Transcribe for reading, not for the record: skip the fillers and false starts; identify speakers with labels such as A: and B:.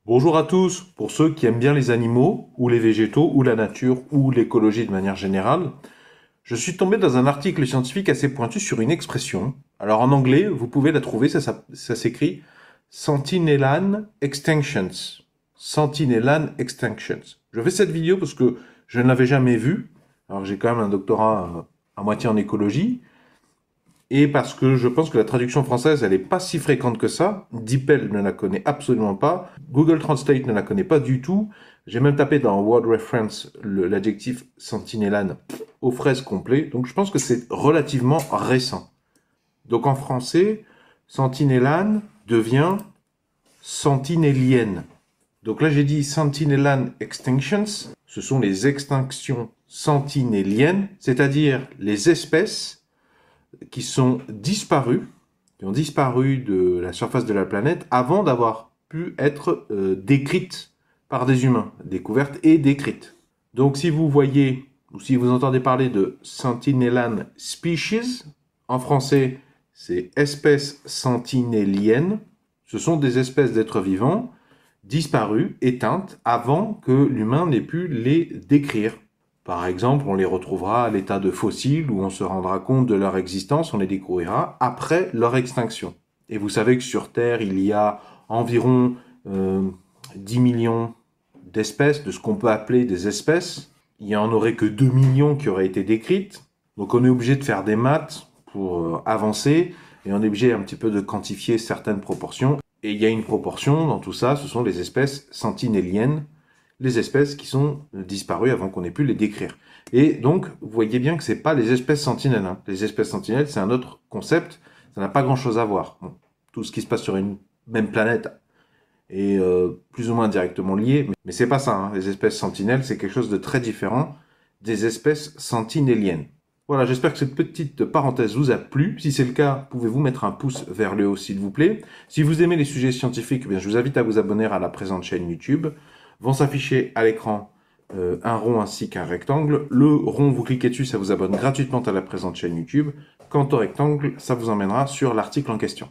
A: Bonjour à tous, pour ceux qui aiment bien les animaux, ou les végétaux, ou la nature, ou l'écologie de manière générale, je suis tombé dans un article scientifique assez pointu sur une expression. Alors en anglais, vous pouvez la trouver, ça s'écrit Sentinellan Extinctions. Sentinellan Extinctions. Je fais cette vidéo parce que je ne l'avais jamais vue. Alors j'ai quand même un doctorat à moitié en écologie, et parce que je pense que la traduction française, elle n'est pas si fréquente que ça. DeepL ne la connaît absolument pas. Google Translate ne la connaît pas du tout. J'ai même tapé dans Word Reference l'adjectif Sentinellan aux fraises complet. Donc je pense que c'est relativement récent. Donc en français, Sentinellan devient sentinellienne. Donc là j'ai dit Sentinellan Extinctions. Ce sont les extinctions sentinelliennes, c'est-à-dire les espèces qui sont disparus, qui ont disparu de la surface de la planète avant d'avoir pu être décrites par des humains, découvertes et décrites. Donc si vous voyez ou si vous entendez parler de Sentinellan species, en français c'est espèces sentinelliennes, ce sont des espèces d'êtres vivants disparues, éteintes, avant que l'humain n'ait pu les décrire. Par exemple, on les retrouvera à l'état de fossiles où on se rendra compte de leur existence, on les découvrira après leur extinction. Et vous savez que sur Terre, il y a environ 10 millions d'espèces, de ce qu'on peut appeler des espèces. Il n'y en aurait que 2 millions qui auraient été décrites. Donc on est obligé de faire des maths pour avancer et on est obligé un petit peu de quantifier certaines proportions. Et il y a une proportion dans tout ça, ce sont les espèces sentinelliennes, les espèces qui sont disparues avant qu'on ait pu les décrire. Et donc, vous voyez bien que ce n'est pas les espèces sentinelles. Hein. Les espèces sentinelles, c'est un autre concept, ça n'a pas grand-chose à voir. Bon, tout ce qui se passe sur une même planète est plus ou moins directement lié, mais c'est pas ça. Hein. Les espèces sentinelles, c'est quelque chose de très différent des espèces sentinelliennes. Voilà, j'espère que cette petite parenthèse vous a plu. Si c'est le cas, pouvez-vous mettre un pouce vers le haut, s'il vous plaît. Si vous aimez les sujets scientifiques, eh bien, je vous invite à vous abonner à la présente chaîne YouTube. Vont s'afficher à l'écran un rond ainsi qu'un rectangle. Le rond, vous cliquez dessus, ça vous abonne gratuitement à la présente chaîne YouTube. Quant au rectangle, ça vous emmènera sur l'article en question.